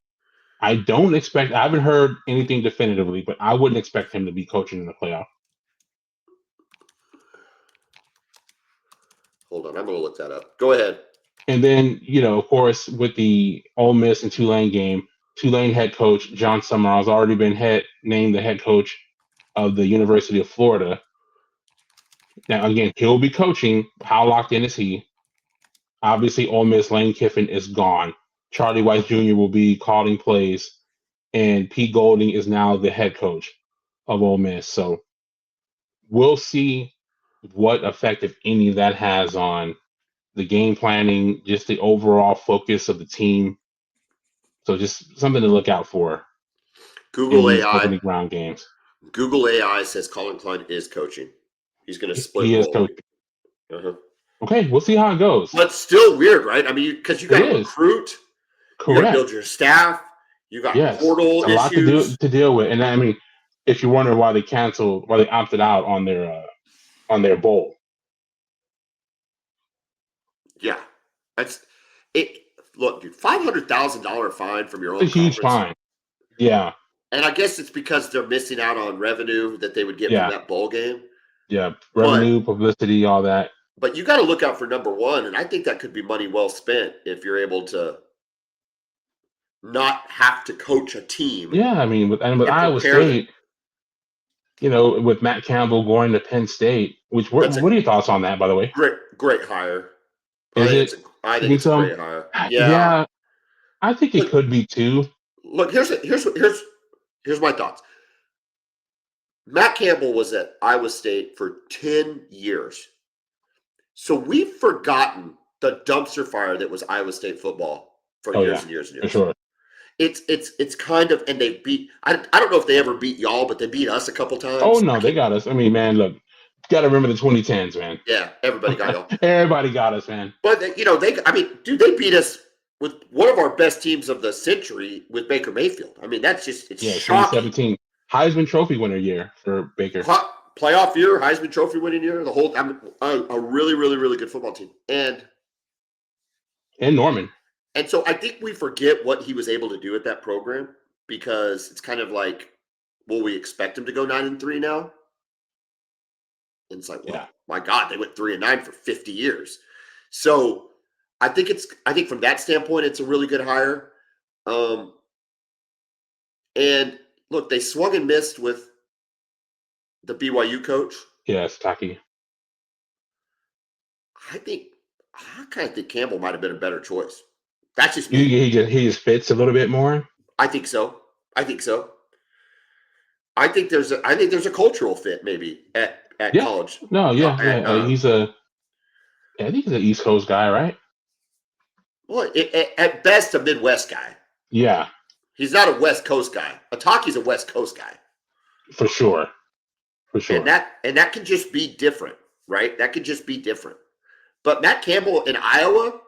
I haven't heard anything definitively, but I wouldn't expect him to be coaching in the playoff. Hold on, I'm going to look that up. Go ahead. And then, of course, with the Ole Miss and Tulane game, Tulane head coach John Summerall has already been named the head coach of the University of Florida. Now, again, he'll be coaching. How locked in is he? Obviously, Ole Miss Lane Kiffin is gone. Charlie Weiss Jr. will be calling plays, and Pete Golding is now the head coach of Ole Miss. So we'll see what effect, if any, that has on the game planning, just the overall focus of the team. So just something to look out for. Google AI opening round games. Google AI says Colin Klein is coaching. He's going to split. He is coaching. Uh-huh. Okay, we'll see how it goes. But still weird, right? I mean, because you got to recruit. Correct. You got to build your staff. You got portal issues. A lot to deal with. And I mean, if you're wondering why they opted out on their bowl. Yeah, that's it. Look, dude, $500,000 fine from your own. It's a huge fine. Yeah. And I guess it's because they're missing out on revenue that they would get from that bowl game. Yeah, revenue, publicity, all that. But you got to look out for number one, and I think that could be money well spent if you're able to not have to coach a team. Yeah, I mean, with Iowa State, with Matt Campbell going to Penn State, what are your thoughts on that, by the way? Great hire. I think it's a great hire. Yeah, I think it could be too. Look, here's my thoughts. Matt Campbell was at Iowa State for 10 years. So we've forgotten the dumpster fire that was Iowa State football for years and years and years. For sure. It's kind of, and they beat, I don't know if they ever beat y'all, but they beat us a couple times. Oh, no, they got us. I mean, man, look, you got to remember the 2010s, man. Yeah, everybody got y'all. Everybody got us, man. But, they beat us with one of our best teams of the century with Baker Mayfield. I mean, that's just, it's shocking. 2017. Heisman Trophy winner year for Baker. Playoff year, Heisman Trophy winning year, the whole a really, really, really good football team. And Norman. And so I think we forget what he was able to do at that program because it's kind of like, will we expect him to go 9-3 now? And it's like, well, my God, they went 3-9 for 50 years. So I think from that standpoint, it's a really good hire. And look, they swung and missed with the BYU coach. Yes, Taki. I kind of think Campbell might have been a better choice. That's just me. He just fits a little bit more. I think so. I think there's a cultural fit maybe at college. No, yeah. I think he's an East Coast guy, right? Well, at best, a Midwest guy. Yeah. He's not a West Coast guy. Ataki's a West Coast guy. For sure. And that can just be different, right? That could just be different. But Matt Campbell in Iowa,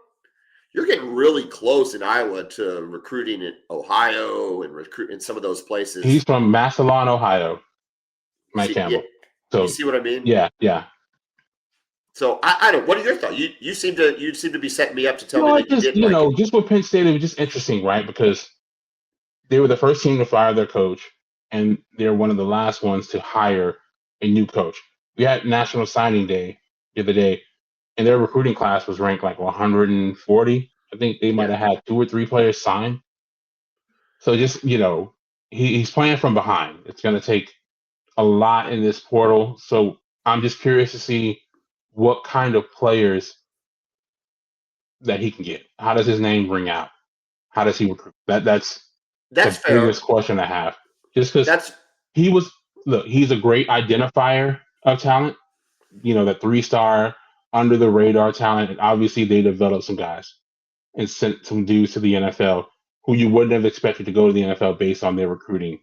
you're getting really close in Iowa to recruiting in Ohio and recruiting in some of those places. He's from Massillon, Ohio. Matt Campbell. So you see what I mean? Yeah. So I don't. What are your thoughts? You seem to be setting me up to tell me that you didn't. Just with Penn State, it was just interesting, right? Because they were the first team to fire their coach, and they're one of the last ones to hire a new coach. we had National Signing Day the other day, and their recruiting class was ranked like 140. I think they might have had 2 or 3 players sign. So just he's playing from behind. It's going to take a lot in this portal. So I'm just curious to see what kind of players that he can get. How does his name ring out? How does he recruit? That's the fair. biggest question I have. Just because he's a great identifier of talent. That 3-star under the radar talent. And obviously they developed some guys and sent some dudes to the NFL who you wouldn't have expected to go to the NFL based on their recruiting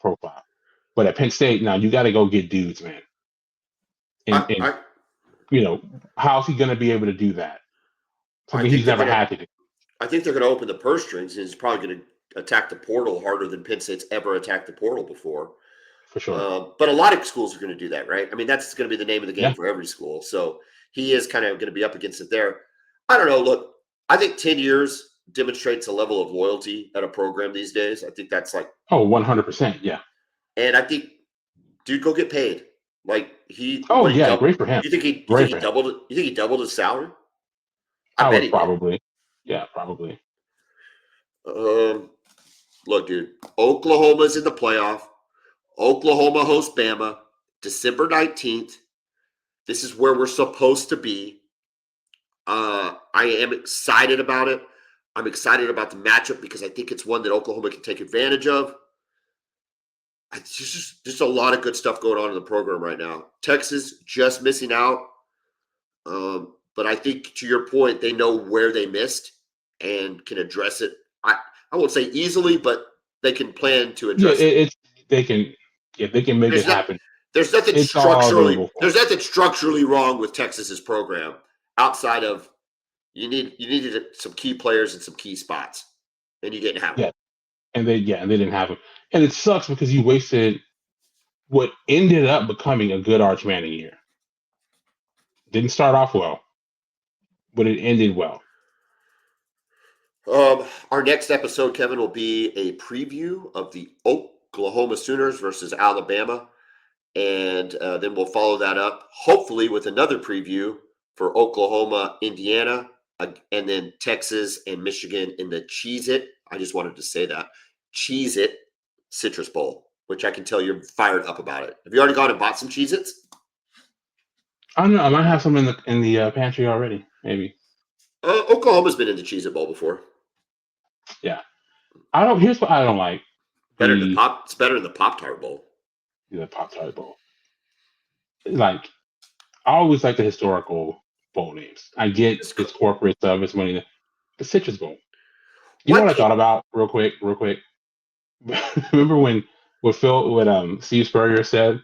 profile. But at Penn State, now you got to go get dudes, man. And how's he going to be able to do that? Something he's never had to do. I think they're going to open the purse strings, and he's probably going to attack the portal harder than Penn State's ever attacked the portal before. For sure. But a lot of schools are going to do that, right? I mean, that's going to be the name of the game for every school. So he is kind of going to be up against it there. I don't know. Look, I think 10 years demonstrates a level of loyalty at a program these days. I think that's like 100%, yeah. And I think, dude, go get paid. Like he. Great for him. You think he doubled it? You think he doubled his salary? I bet he probably. Did. Yeah, probably. Look, dude, Oklahoma's in the playoff. Oklahoma hosts Bama December 19th. This is where we're supposed to be. I am excited about it. I'm excited about the matchup because I think it's one that Oklahoma can take advantage of. It's just a lot of good stuff going on in the program right now. Texas just missing out. But I think, to your point, they know where they missed and can address it. I won't say easily, but they can plan to address it. They can make it happen. There's nothing structurally wrong with Texas's program outside of you needed some key players in some key spots, and you didn't have them. And they didn't have them. And it sucks because you wasted what ended up becoming a good Arch Manning year. Didn't start off well, but it ended well. Our next episode, Kevin, will be a preview of the Oklahoma Sooners versus Alabama. And then we'll follow that up, hopefully, with another preview for Oklahoma, Indiana, and then Texas and Michigan in the Cheez-It. I just wanted to say that. Cheez-It Citrus Bowl, which I can tell you're fired up about it. Have you already gone and bought some Cheez-Its? I don't know. I might have some in the pantry already, maybe. Oklahoma's been in the Cheez-It Bowl before. Yeah. Here's what I don't like. It's better than the Pop-Tart Bowl. The Pop-Tart Bowl. Like, I always like the historical bowl names. I get it's corporate stuff, it's money. The Citrus Bowl. You know what I thought about real quick? Remember when Steve Spurrier said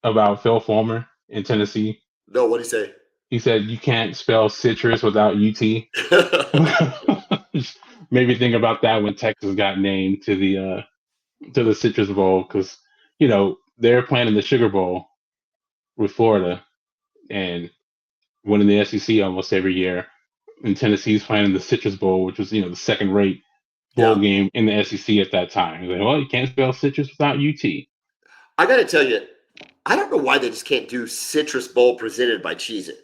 about Phil Fulmer in Tennessee? No, what'd he say? He said you can't spell citrus without UT. Maybe think about that when Texas got named to the Citrus Bowl, because they're playing in the Sugar Bowl with Florida and winning the SEC almost every year. And Tennessee's playing in the Citrus Bowl, which was the second-rate bowl game in the SEC at that time. He's like, well, you can't spell citrus without UT. I got to tell you, I don't know why they just can't do Citrus Bowl presented by Cheez-It.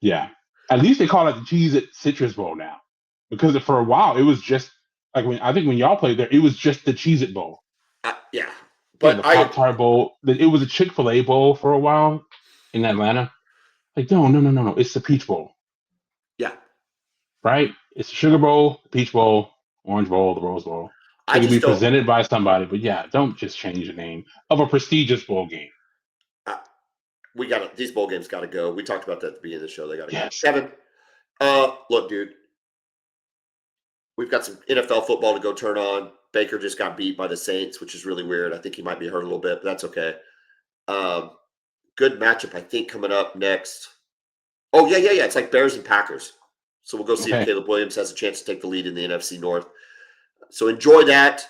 Yeah. At least they call it the Cheez-It Citrus Bowl now. Because for a while, it was just, like, when y'all played there, it was just the Cheez-It Bowl. Yeah. But the Pop-Tart Bowl. It was a Chick-fil-A Bowl for a while in Atlanta. Like, no. It's the Peach Bowl. Yeah. Right? It's the Sugar Bowl, the Peach Bowl, Orange Bowl, the Rose Bowl. It can be presented by somebody, but don't just change the name of a prestigious bowl game. These bowl games got to go. We talked about that at the beginning of the show. They got to go. Kevin, look, dude, we've got some NFL football to go turn on. Baker just got beat by the Saints, which is really weird. I think he might be hurt a little bit, but that's okay. Good matchup, I think, coming up next. Oh, yeah. It's like Bears and Packers. So we'll go see if Caleb Williams has a chance to take the lead in the NFC North. So enjoy that.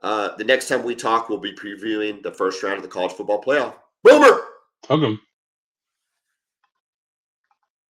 The next time we talk, we'll be previewing the first round of the college football playoff. Boomer! Welcome.